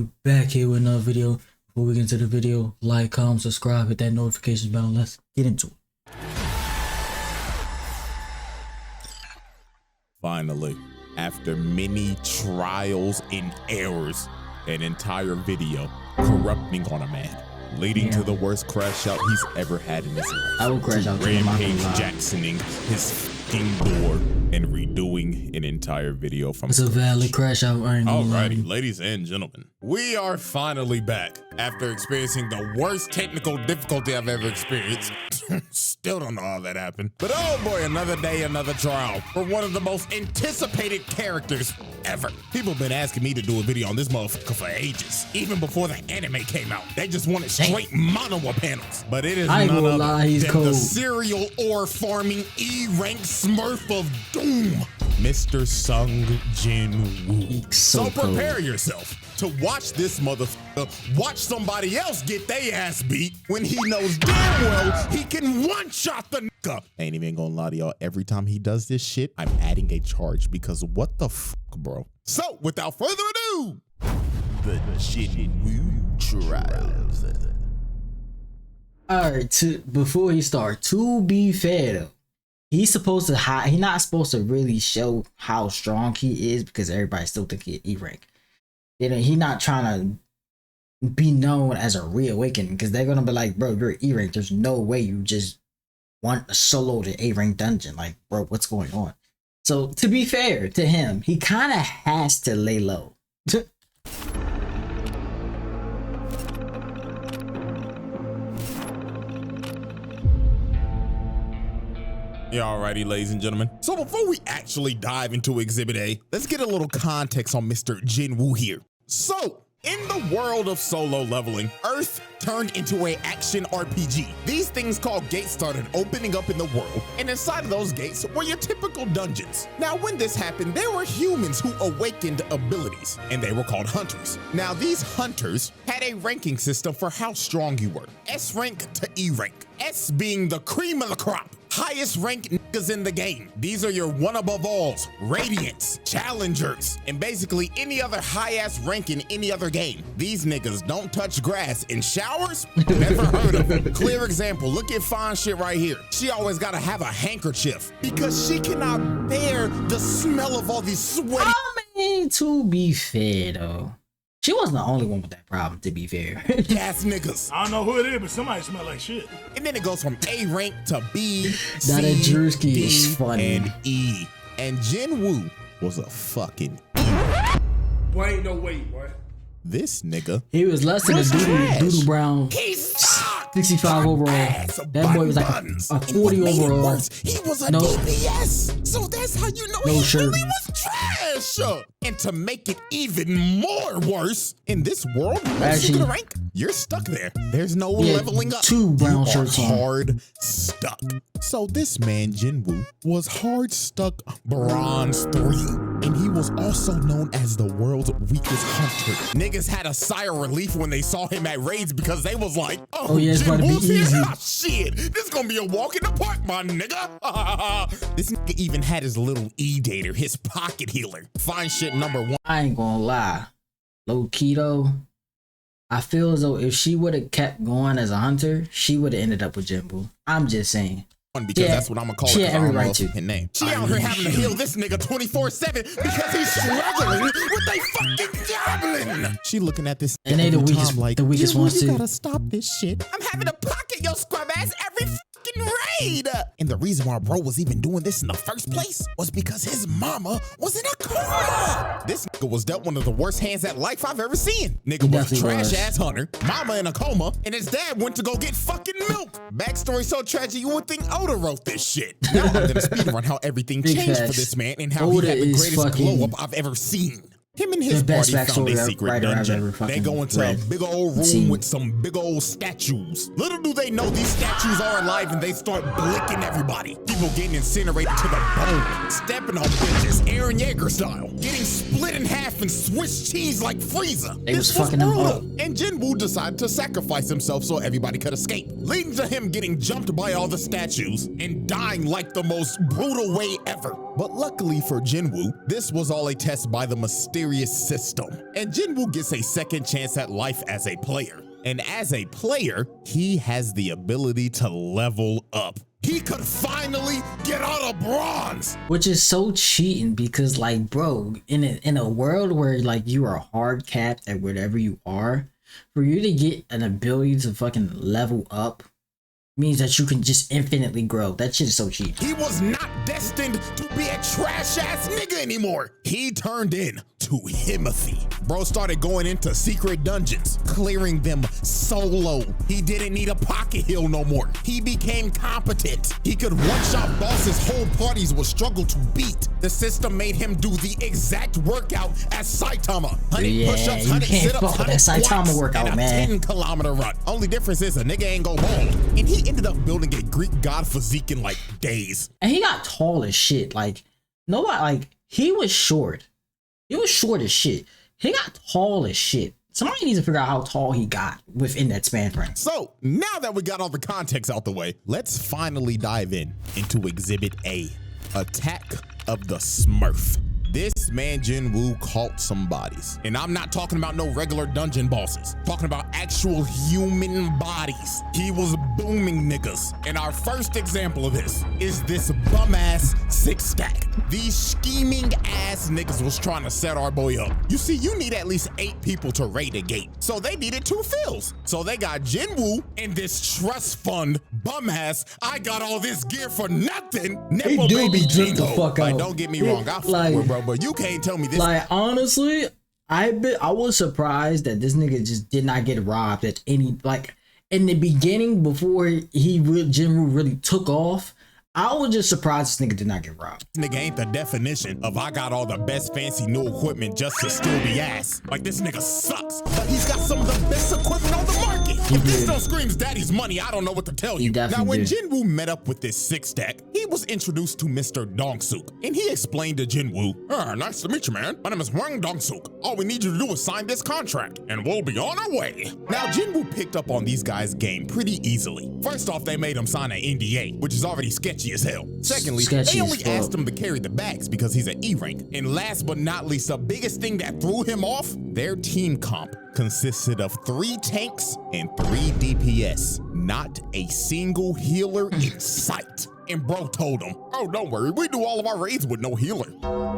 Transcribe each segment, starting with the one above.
we're back here with another video. Before we get into the video, like, comment, subscribe, hit that notification bell. Let's get into it. Finally, after many trials and errors, an entire video corrupting on a man, leading to the worst crash out he's ever had in his life. I will crash out. Rampage Jacksoning his fucking door and redoing an entire video from It's a valid crash out. Alrighty, ladies and gentlemen, we are finally back after experiencing the worst technical difficulty I've ever experienced. Still don't know how that happened. But oh boy, another day, another trial for one of the most anticipated characters ever. People have been asking me to do a video on this motherfucker for ages. Even before the anime came out. They just wanted straight mono panels. But it is none other than the serial ore farming E-rank smurf of doom, Mr. Sung JINWOO. So prepare yourself to watch this motherfucker watch somebody else get their ass beat when he knows damn well he can one-shot the nigga. Ain't even gonna lie to y'all, every time he does this shit, I'm adding a charge because what the fuck, bro? So, without further ado, the JINWOO trials. Alright, before he starts, to be fair though, he's supposed to he's not supposed to really show how strong he is because everybody still think he's E-rank. You know, he's not trying to be known as a reawakening because they're gonna be like, bro, you're E-rank. There's no way you just want a solo to A-rank dungeon. Like, bro, what's going on? So to be fair to him, he kind of has to lay low. Yeah, alrighty, ladies and gentlemen. So before we actually dive into Exhibit A, let's get a little context on Mr. JINWOO here. So, in the world of solo leveling, Earth turned into an action RPG. These things called gates started opening up in the world, and inside of those gates were your typical dungeons. Now, when this happened, there were humans who awakened abilities, and they were called hunters. Now, these hunters had a ranking system for how strong you were. S rank to E rank. S being the cream of the crop. Highest ranked niggas in the game. These are your one above alls, radiants, challengers, and basically any other high ass rank in any other game. These niggas don't touch grass in showers. Never heard of them. Clear example, look at fine shit right here. She always gotta have a handkerchief because she cannot bear the smell of all these sweaty. I mean, to be fair though, she wasn't the only one with that problem, to be fair. Ass niggas. I don't know who it is, but somebody smell like shit. And then it goes from A rank to B, That C, D, is funny. and E. And JINWOO was a fucking E. Boy, ain't no way, boy. This nigga. He was less than a doodle brown. He's 65 overall. That boy was like a 40 overall. He was a DPS. So that's how you know he really was trash. And to make it even more worse, in this world, once you get a rank, you're stuck there. There's no leveling up. 2 brown shirts on. Hard stuck. So this man, JINWOO, was hard stuck bronze 3. And he was also known as the world's weakest hunter. Niggas had a sigh of relief when they saw him at raids because they was like, oh yeah, it's about to be easy. Shit, this is gonna be a walk in the park, my nigga. This nigga even had his little E-dater, his pocket healer. Fine shit number 1. I ain't gonna lie. Low key though, I feel as though if she would have kept going as a hunter, she would have ended up with JINWOO. I'm just saying. Because that's what I'm gonna call it. Every right to name. She out here having to heal this nigga 24/7 because he's struggling with a fucking goblin. She looking at this and they the weakest, like, the weakest ones too. You gotta stop this shit. I'm having to pocket your scrub ass every fucking raid. And the reason why bro was even doing this in the first place was because his mama was in a coma. This nigga was dealt one of the worst hands at life I've ever seen. Nigga was a trash ass hunter, mama in a coma, and his dad went to go get fucking milk. Backstory so tragic you would think Oda wrote this shit. Now I'm gonna speedrun how everything changed for this man and how he had the greatest glow up I've ever seen. Him and his party found a secret dungeon. They go into a big old room with some big old statues. Little do they know these statues are alive and they start blicking everybody. People getting incinerated to the bone, stepping on bitches, Eren Yeager style, getting split in half and Swiss cheese like Frieza. They was fucking them up. And JINWOO decided to sacrifice himself so everybody could escape, leading to him getting jumped by all the statues and dying like the most brutal way ever. But luckily for JINWOO, this was all a test by the mysterious system. And JINWOO gets a second chance at life as a player. And as a player, he has the ability to level up. He could finally get out of bronze. Which is so cheating because, like, bro, in a world where, like, you are hard capped at whatever you are, for you to get an ability to fucking level up means that you can just infinitely grow. That shit is so cheap. He was not destined to be a trash ass nigga anymore. He turned in to Himothy. Bro started going into secret dungeons, clearing them solo. He didn't need a pocket heal no more. He became competent. He could one-shot bosses whole parties would struggle to beat. The system made him do the exact workout as Saitama. 100 push-ups, 100 sit-ups, 100 Saitama workout, and a man. 10-kilometer run. Only difference is a nigga ain't go bald. And he ended up building a Greek god physique in like days. And he got tall as shit. Like, nobody, like, he was short. He was short as shit. He got tall as shit. Somebody needs to figure out how tall he got within that span frame. So now that we got all the context out the way, let's finally dive into Exhibit A, Attack of the Smurf. This man JINWOO caught some bodies. And I'm not talking about no regular dungeon bosses. I'm talking about actual human bodies. He was booming niggas. And our first example of this is this bum ass 6-stack. These scheming ass niggas was trying to set our boy up. You see, you need at least 8 people to raid a gate. So they needed 2 fills. So they got JINWOO and this trust fund bum ass. I got all this gear for nothing. He do be dripped the fuck out. Like, don't get me wrong. I fuck with bro, but you can't tell me this. Like, honestly, I was surprised that this nigga just did not get robbed at any, like, in the beginning before JINWOO really took off. I was just surprised this nigga did not get robbed. This nigga ain't the definition of I got all the best fancy new equipment just to still be ass. Like, this nigga sucks, but he's got some of the best equipment on the market. If this don't screams daddy's money, I don't know what to tell you. Now, when JINWOO met up with this 6-stack, he was introduced to Mr. Dongsook, and he explained to JINWOO, nice to meet you, man. My name is Hwang Dongsook. All we need you to do is sign this contract, and we'll be on our way. Now, JINWOO picked up on these guys' game pretty easily. First off, they made him sign an NDA, which is already sketchy as hell. Secondly, they only asked him to carry the bags because he's an E rank. And last but not least, the biggest thing that threw him off, their team comp consisted of 3 tanks and 3 DPS. Not a single healer in sight. And bro told him, oh, don't worry, we do all of our raids with no healer.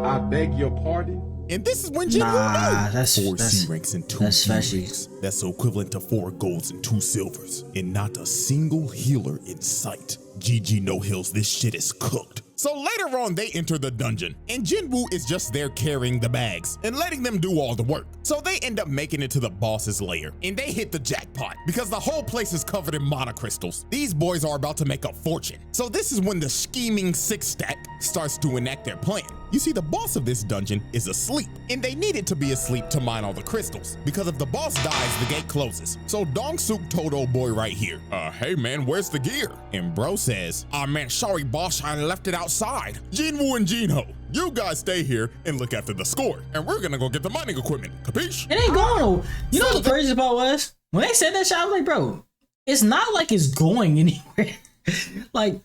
I beg your pardon? And this is when JINWOO knew. That's 4 C ranks and 2 D ranks. That's equivalent to 4 golds and 2 silvers. And not a single healer in sight. GG no hills, this shit is cooked. So later on, they enter the dungeon, and JINWOO is just there carrying the bags and letting them do all the work. So they end up making it to the boss's lair, and they hit the jackpot because the whole place is covered in mana crystals. These boys are about to make a fortune. So this is when the scheming 6-stack starts to enact their plan. You see, the boss of this dungeon is asleep, and they needed to be asleep to mine all the crystals, because if the boss dies, the gate closes. So Dongsook told old boy right here, hey man, where's the gear? And bro says, man, sorry boss, I left it outside. JINWOO and Jinho, you guys stay here and look after the score, and we're gonna go get the mining equipment, capiche? It ain't going no. You know what the crazy part was? When they said that shit, I was like, bro, it's not like it's going anywhere. Like,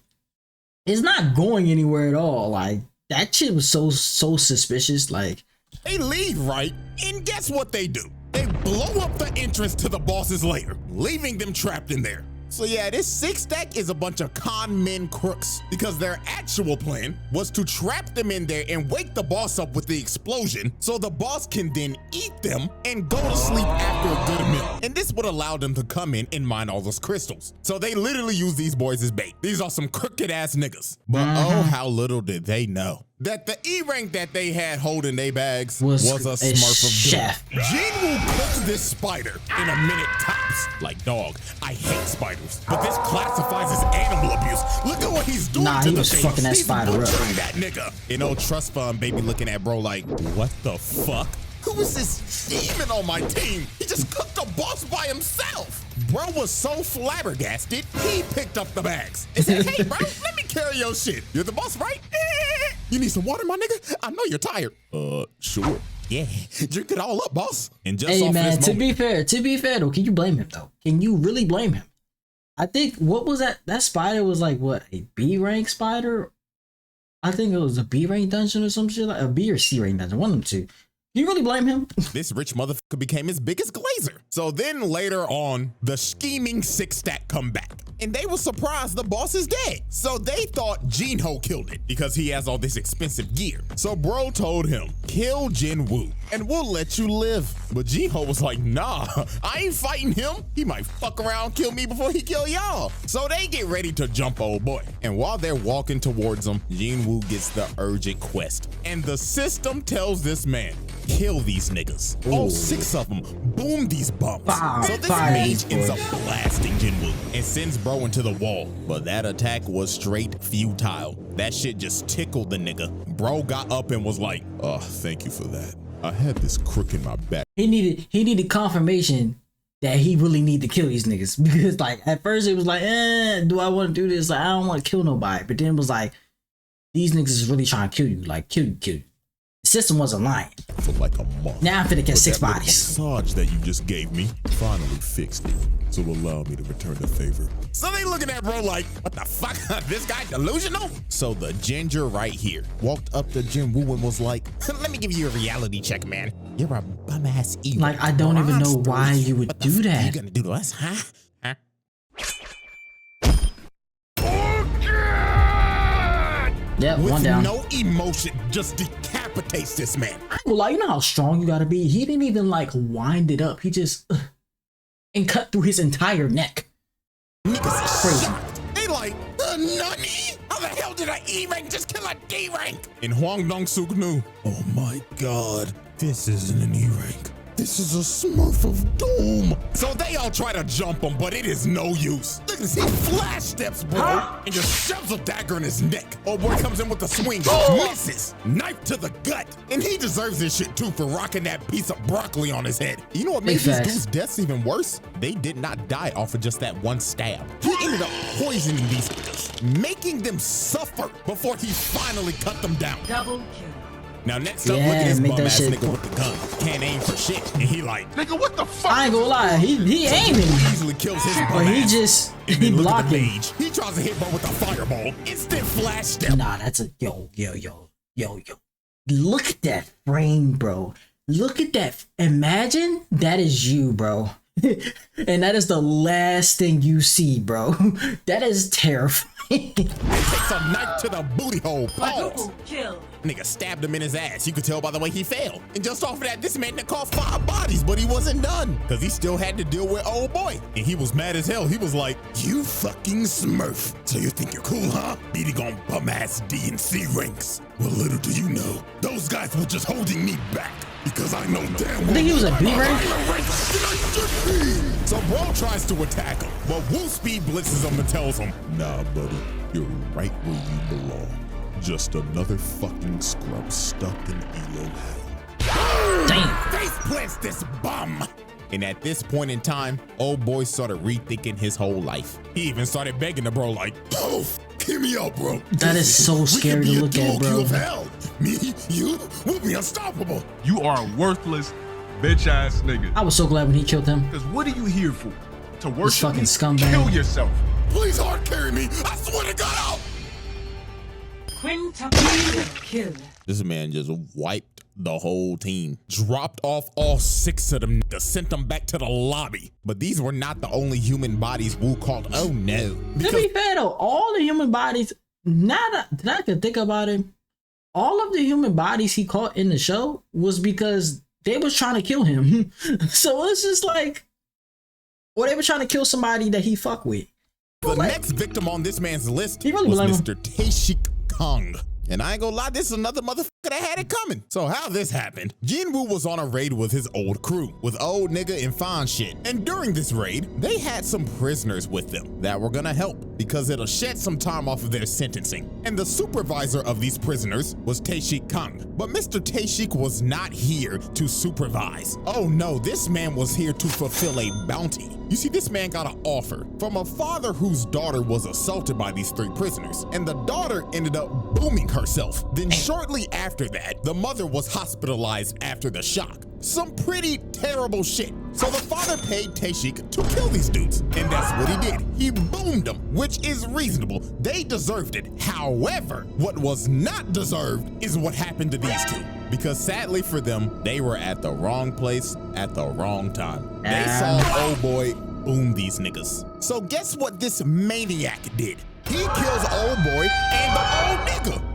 it's not going anywhere at all. Like, that shit was so suspicious. Like, they leave, right? And guess what they do? They blow up the entrance to the boss's lair, leaving them trapped in there. So yeah, this 6-stack is a bunch of con men crooks, because their actual plan was to trap them in there and wake the boss up with the explosion so the boss can then eat them and go to sleep after a good meal. And this would allow them to come in and mine all those crystals. So they literally use these boys as bait. These are some crooked ass niggas. But oh, how little did they know that the E rank that they had holding their bags was a Smurf of death. JINWOO cooked this spider in a minute tops. Like, dog, I hate spiders, but this classifies as animal abuse. Look at what he's doing to the thing. Fucking that spider up. That nigga. You know, trust fund baby looking at bro like, what the fuck? Who is this demon on my team? He just cooked a boss by himself. Bro was so flabbergasted, he picked up the bags and said, hey bro, let me carry your shit. You're the boss, right? You need some water, my nigga? I know you're tired. Sure. Yeah, drink it all up, boss. And just hey off man, this to be fair though, can you blame him though? Can you really blame him? I think, what was that? That spider was like, what, a B rank spider? I think it was a B rank dungeon or some shit, like a B or C rank dungeon, one of them two. You really blame him? This rich motherfucker became his biggest glazer. So then later on, the scheming six stack come back. And they were surprised the boss is dead. So they thought Jinwoo killed it because he has all this expensive gear. So bro told him, kill JINWOO and we'll let you live. But Jinwoo was like, nah, I ain't fighting him. He might fuck around and kill me before he kill y'all. So they get ready to jump old boy. And while they're walking towards him, Jinwoo gets the urgent quest. And the system tells this man, kill these niggas. All 6 of them. Boom these bums. So this mage ends up blasting Jinwoo and sends bro into the wall. But that attack was straight futile. That shit just tickled the nigga. Bro got up and was like, oh, thank you for that. I had this crook in my back. He needed confirmation that he really need to kill these niggas. Because like at first it was like, do I want to do this? Like I don't want to kill nobody. But then it was like, these niggas is really trying to kill you. Like kill you. The system wasn't lying. For like a month. Now I'm finna get 6 bodies. Massage that you just gave me finally fixed it. So allow me to return the favor. So they looking at bro like, what the fuck? This guy delusional? So the ginger right here walked up to Jinwoo and was like, let me give you a reality check, man. You're a bum ass evil. Like I don't even know why you would do that. What you gonna do to us, huh? Yeah, with one down. No emotion, just decapitates this man. Well, like, you know how strong you gotta be? He didn't even like wind it up. He just and cut through his entire neck. Niggas is crazy. shocked. They like, nani? How the hell did an E rank just kill a D rank? And Hwang Dong-suk knew, oh my god, this isn't an E rank. This is a Smurf of Doom. So they all try to jump him, but it is no use. Look at this, he flash steps, bro, and just shoves a dagger in his neck. Oh boy comes in with a swing, misses, knife to the gut. And he deserves this shit too for rocking that piece of broccoli on his head. You know what made these dudes' deaths even worse? They did not die off of just that one stab. He ended up poisoning these niggas, making them suffer before he finally cut them down. Double kill. Now next up, look at this bum ass nigga with the gun. Can't aim for shit. And he like, nigga, what the fuck? I ain't gonna lie, he aiming. Easily kills his bum But he ass. just, And he then look at the blocking. mage. He tries to hit bro with a fireball. Instant flash step. Nah, that's a, yo. Look at that frame, bro. Look at that. Imagine that is you, bro. And that is the last thing you see, bro. That is terrifying. He takes a knife to the booty hole. Pause. Kill. Nigga stabbed him in his ass. You could tell by the way he fell. And just off of that, this man caught 5 bodies, but he wasn't done. Cause he still had to deal with old boy. And he was mad as hell. He was like, you fucking smurf. So you think you're cool, huh? Beating on bum ass D and C ranks. Well, little do you know, those guys were just holding me back. Because I know damn well I think he was a B rank. So bro tries to attack him, but Woo Speed blitzes him and tells him, nah, buddy, you're right where you belong. Just another fucking scrub stuck in Elo hell. Damn. Face plants this bum. And at this point in time, old boy started rethinking his whole life. He even started begging the bro like, oh, hear me out, bro. That is so scary to look at, bro. Of hell. Me, you, we'll be unstoppable. You are a worthless, bitch ass nigga. I was so glad when he killed him. Because what are you here for? To worship fucking me? scumbag. Kill yourself. Please hard carry me. I swear to God, out. Quintuple kill. This man just wiped the whole team, dropped off all 6 of them, sent them back to the lobby. But these were not the only human bodies Wu called. Oh no. To be fair though, all the human bodies, now that I can think about it, all of the human bodies he caught in the show was because they was trying to kill him. So it's just like, or they were trying to kill somebody that he fuck with. The next victim on this man's list He really was blame him. Mr. Taeshik Kong. And I ain't gonna lie, this is another motherfucker that had it coming. So how this happened, Jinwoo was on a raid with his old crew, with old nigga and fine shit. And during this raid, they had some prisoners with them that were gonna help because it'll shed some time off of their sentencing. And the supervisor of these prisoners was Taeshik Kong. But Mr. Taeshik was not here to supervise. Oh no, this man was here to fulfill a bounty. You see, this man got an offer from a father whose daughter was assaulted by these 3 prisoners, and the daughter ended up booming herself. Then shortly after that, the mother was hospitalized after the shock. some pretty terrible shit. So the father paid Taeshik to kill these dudes, and that's what he did. He boomed them, which is reasonable. They deserved it. However, what was not deserved is what happened to these two. Because sadly for them, they were at the wrong place at the wrong time. They saw old boy boom these niggas. So guess what this maniac did? He kills old boy and the old nigga.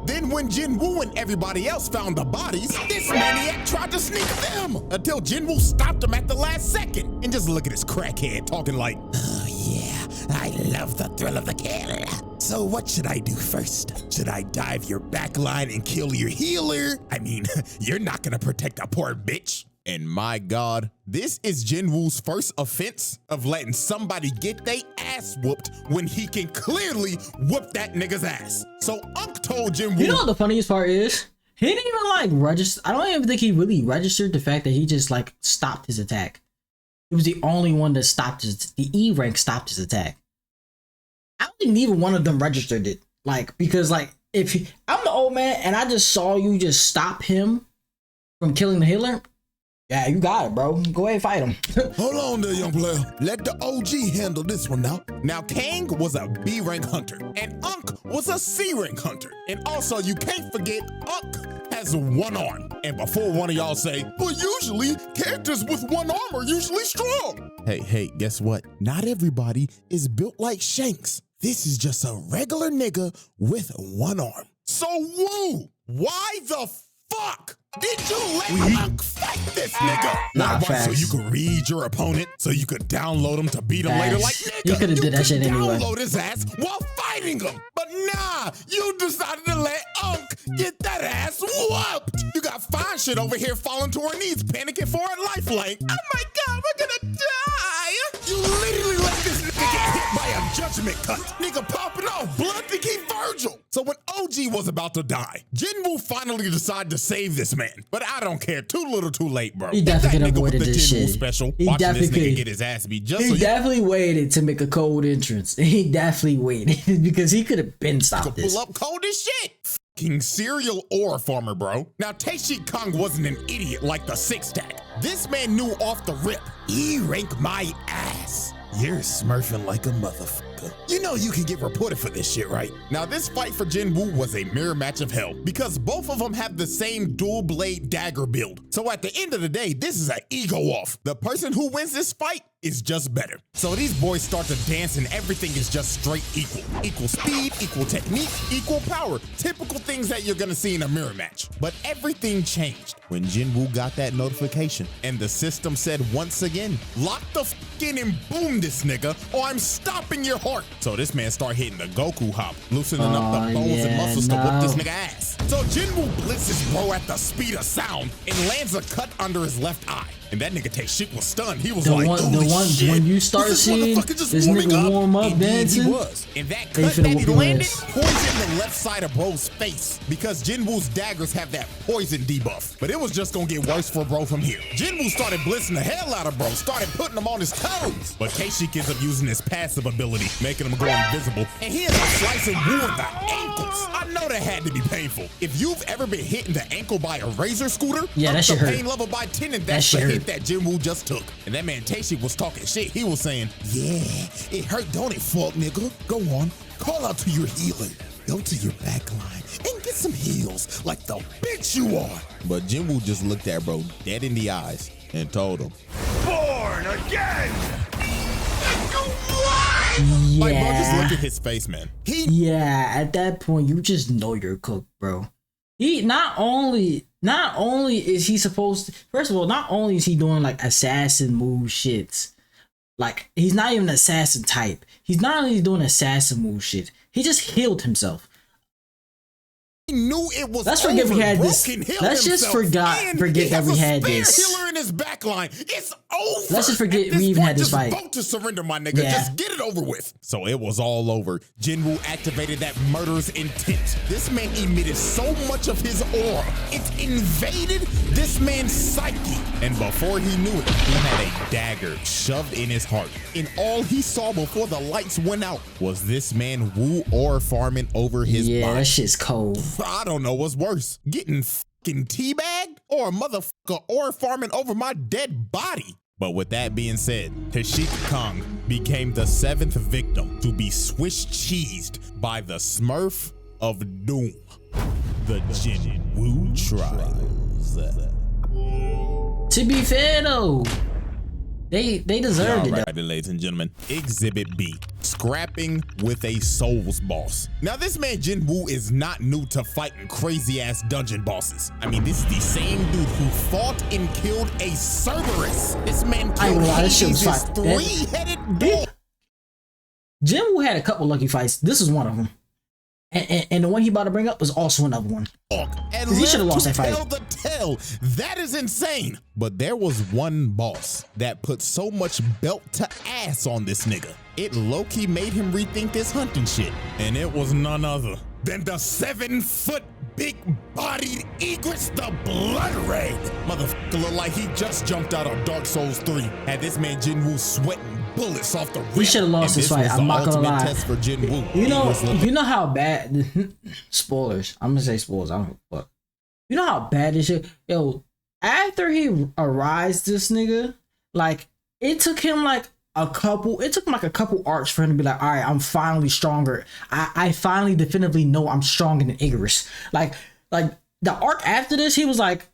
Then when Jinwoo and everybody else found the bodies, this maniac tried to sneak them until Jinwoo stopped him at the last second. And just look at this crackhead talking like, oh yeah, I love the thrill of the kill. So what should I do first? Should I dive your backline and kill your healer? I mean, you're not gonna protect a poor bitch. And my God, this is Jinwoo's first offense of letting somebody get their ass whooped when he can clearly whoop that nigga's ass. So Unk told Jinwoo. You know what the funniest part is? He didn't even like register. I don't even think he really registered the fact that he just like stopped his attack. He was the only one that stopped the E rank stopped his attack. I don't think neither one of them registered it. Like, because like if I'm the old man and I just saw you just stop him from killing the healer. Yeah, you got it, bro. Go ahead and fight him. Hold on there, young player. Let the OG handle this one now. Now, Kang was a B rank hunter, and Unk was a C rank hunter. And also, you can't forget, Unk has one arm. And before one of y'all say, but usually, characters with one arm are usually strong. Hey, guess what? Not everybody is built like Shanks. This is just a regular nigga with one arm. So, Woo, why the fuck did you let Unk fight this nigga? Nah, so you could read your opponent, so you could download him to beat him later. Like, nigga, you could have did that shit anyway. Download his ass while fighting him. But nah, you decided to let Unk get that ass whooped. You got fine shit over here falling to her knees, panicking for her lifeline. Oh my God, we're gonna die. You literally let this nigga get hit by a judgment cut. Nigga popping off blood to keep Virgil. So when OG was about to die, Jinwoo finally decided to save this man. But I don't care. Too little, too late, bro. He definitely could have avoided this shit. Special, he watching this nigga could get his ass beat. Just he so definitely waited to make a cold entrance. He definitely waited because he could have been stopped this. Pull up cold as shit. Fucking serial ore farmer, bro. Now, Taeshik Kong wasn't an idiot like the six tag. This man knew off the rip. He ranked my ass. You're smurfing like a motherfucker. You know you can get reported for this shit, right? Now, this fight for Jinwoo was a mirror match of hell because both of them have the same dual blade dagger build. So at the end of the day, this is an ego off. The person who wins this fight is just better. So these boys start to dance and everything is just straight equal. Equal speed, equal technique, equal power. Typical things that you're gonna see in a mirror match. But everything changed when Jinwoo got that notification and the system said once again, lock the in and boom this nigga or I'm stopping your heart. So this man start hitting the Goku hop, loosening up the bones and muscles to whoop this nigga ass. So Jinwoo blitzes bro at the speed of sound and lands a cut under his left eye. And that nigga Taeshik was stunned. He was like, shit. When you start seeing this nigga warm up dancing, he was. And that cut that he landed poisoned the left side of bro's face because Jinwoo's daggers have that poison debuff. But it was just gonna get worse for bro from here. Jinwoo started blitzing the hell out of bro, started putting him on his toes. But Taeshik ends up using his passive ability, making him go invisible. And he ends up slicing Woo in the ankles. I know that had to be painful. If you've ever been hit in the ankle by a razor scooter, yeah, that shit hurt. Pain level by 10, and that's the hit that Jinwoo just took. And that man Taeshik was talking shit. He was saying, yeah, it hurt, don't it, fuck nigga? Go on, call out to your healer. Go to your back line and get some heals like the bitch you are. But Jinwoo just looked at bro dead in the eyes and told him, born again! Yeah. Like, bro, just look at his face, man. Yeah, at that point, you just know you're cooked, bro. He not only is he supposed to, first of all, not only is he doing like assassin move shits, like he's not even an assassin type. He's not only doing assassin move shit, he just healed himself. He knew it was. Let's forget we had this. Let's just forget that we had this. Healer in his backline. It's over. Let's just forget we even had this fight. Vote to surrender, my nigga. Yeah. Just get it over with. So it was all over. Jinwoo activated that murderous intent. This man emitted so much of his aura. It invaded this man's psyche. And before he knew it, he had a dagger shoved in his heart. And all he saw before the lights went out was this man Woo aura farming over his body. Yeah, that shit's cold. I don't know what's worse. Getting fucking teabagged or a motherfucker or farming over my dead body. But with that being said, Tashik Kong became the 7th victim to be Swiss cheesed by the Smurf of Doom, the JINWOO trials. To be fair though, they deserved it. Right, ladies and gentlemen, Exhibit B, scrapping with a Souls boss. Now this man JINWOO is not new to fighting crazy ass dungeon bosses. I mean, this is the same dude who fought and killed a Cerberus. This man killed Hades' three-headed bull. JINWOO had a couple lucky fights. This is one of them. And the one he about to bring up was also another one. And he should have lost that fight. Tell the tale. That is insane. But there was one boss that put so much belt to ass on this nigga. It low-key made him rethink this hunting shit. And it was none other than the 7-foot big-bodied Egress the Blood Red. Motherfucker looked like he just jumped out of Dark Souls 3. Had this man JINWOO sweating bullets off the rip. He should have lost this fight. I'm not gonna lie. Test for JINWOO. You know how bad spoilers. I'm gonna say spoilers. I don't know what. You know how bad this shit. Yo, after he arrested this nigga, like it took him like a couple arcs for him to be like, all right, I'm finally stronger. I finally definitively know I'm stronger than Icarus. Like the arc after this, he was like,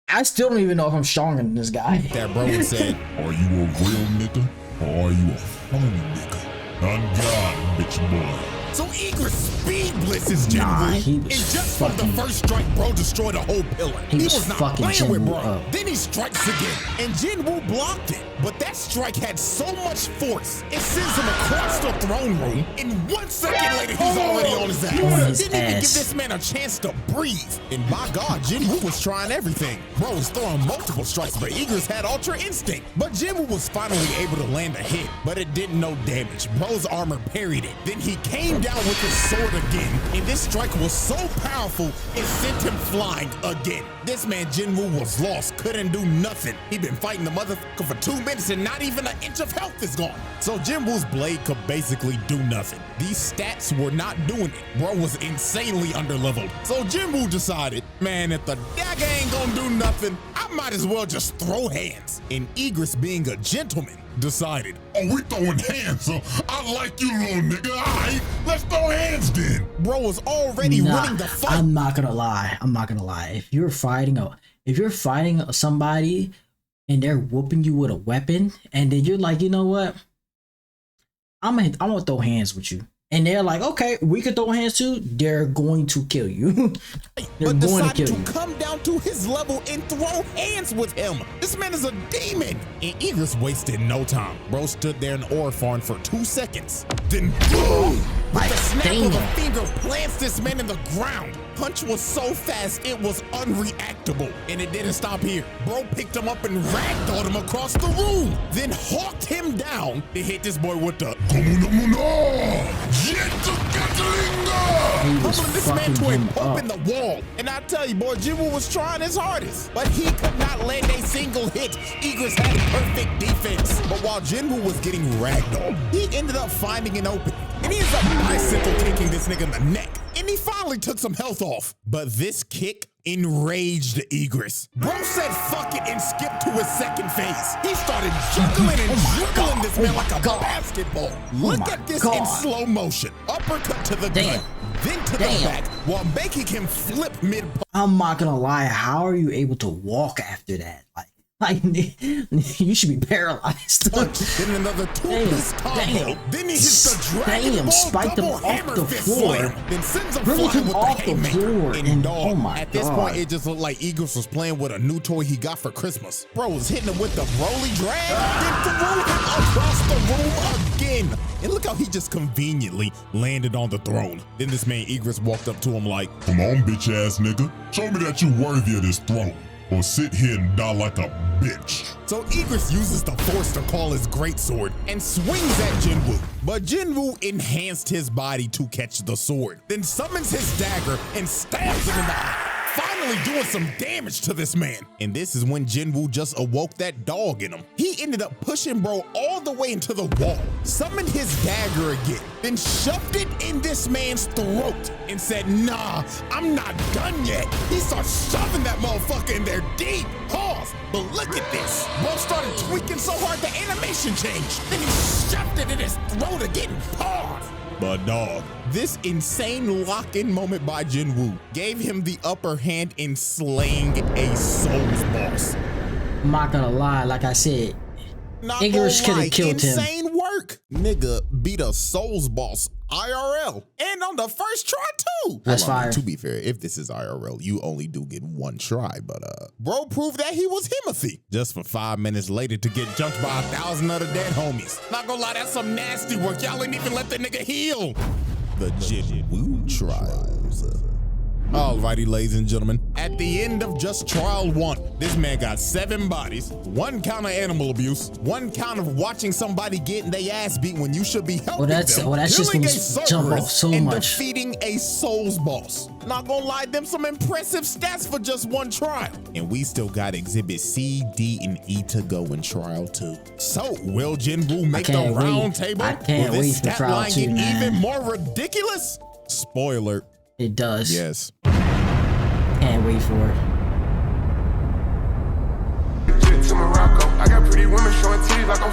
I still don't even know if I'm stronger than this guy. That bro said, are you a real nigga or are you a phony nigga? On God, bitch boy. So Egress speed blitzes JINWOO, and just from the first strike, bro destroyed a whole pillar. He was not playing with bro. Then he strikes again, and JINWOO blocked it. But that strike had so much force, it sends him across the throne room. And 1 second later, he's already on his ass. Didn't even give this man a chance to breathe. And by God, JINWOO was trying everything. Bro was throwing multiple strikes, but Egress had Ultra Instinct. But JINWOO was finally able to land a hit, but it did no damage. Bro's armor parried it. Then he came down with his sword again, and this strike was so powerful, it sent him flying again. This man JINWOO was lost, couldn't do nothing. He'd been fighting the motherfucker for 2 minutes and not even an inch of health is gone. So JINWOO's blade could basically do nothing. These stats were not doing it. Bro was insanely underleveled. So JINWOO decided, man, if the dagger ain't gonna do nothing, I might as well just throw hands. And Egress, being a gentleman, decided, oh, we throwing hands, so I like you, little nigga. All right, let's throw hands then. Bro was already winning the fight. I'm not gonna lie. If you're fighting somebody and they're whooping you with a weapon, and then you're like, you know what? I'm gonna throw hands with you. And they're like, okay, we can throw hands too. They're going to kill you. They're going to kill you. Come down to his level and throw hands with him. This man is a demon. And Egress wasted no time. Bro stood there in Orphan for 2 seconds. Then boom! With the snap of a finger, plants this man in the ground. Punch was so fast, it was unreactable. And it didn't stop here. Bro picked him up and ragdolled him across the room. Then hawked him down to hit this boy with the humbling this man to a pump in the wall. And I tell you, boy, JINWOO was trying his hardest, but he could not land a single hit. Egress had perfect defense. But while JINWOO was getting ragdolled, he ended up finding an opening. And he ends up bicycle kicking this nigga in the neck. And he finally took some health off. But this kick enraged Egress. Bro said fuck it and skipped to his second phase. He started juggling and jiggling this man like a basketball. Look at this in slow motion. Uppercut to the gut, then to the back, while making him flip mid. I'm not gonna lie. How are you able to walk after that? Like you should be paralyzed. Then another two-piece combo. Then he hits the dragon ball spiked him off the floor. Then sends him flying with the haymaker. And dog, oh my at this point, it just looked like Egress was playing with a new toy he got for Christmas. Bro was hitting him with the Broly drag, then threw him across the room again. And look how he just conveniently landed on the throne. Then this man Egress walked up to him like, come on, bitch ass nigga. Show me that you're worthy of this throne, or sit here and die like a bitch. So Egress uses the force to call his greatsword and swings at JINWOO. But JINWOO enhanced his body to catch the sword, then summons his dagger and stabs him in the eye. Finally really doing some damage to this man. And this is when JINWOO just awoke that dog in him. He ended up pushing bro all the way into the wall, summoned his dagger again, then shoved it in this man's throat and said, nah, I'm not done yet. He starts shoving that motherfucker in there deep. Pause. But look at this. Bro started tweaking so hard the animation changed. Then he shoved it in his throat again. Pause. But dog, this insane lock-in moment by JINWOO gave him the upper hand in slaying a Souls boss. I'm not gonna lie, like I said, Igorous could have killed him. Insane work. Nigga beat a Souls boss IRL and on the first try too. That's fire. To be fair, if this is IRL, you only do get one try, but bro proved that he was Himothy just for 5 minutes later to get jumped by 1,000 other dead homies. Not gonna lie, that's some nasty work. Y'all ain't even let the nigga heal. The JINWOO trials. Alrighty, ladies and gentlemen, at the end of just trial 1, this man got 7 bodies, 1 count of animal abuse, 1 count of watching somebody getting their ass beat when you should be helping them, that's just gonna jump off so and much. defeating a Souls boss. Not gonna lie, them some impressive stats for just 1 trial. And we still got exhibit C, D, and E to go in trial 2. So, will JINWOO make the round table? I can't wait for trial 2, man. Even more ridiculous? Spoiler. It does. Yes. Can't wait for it. To Morocco, I got pretty women showing titties like I'm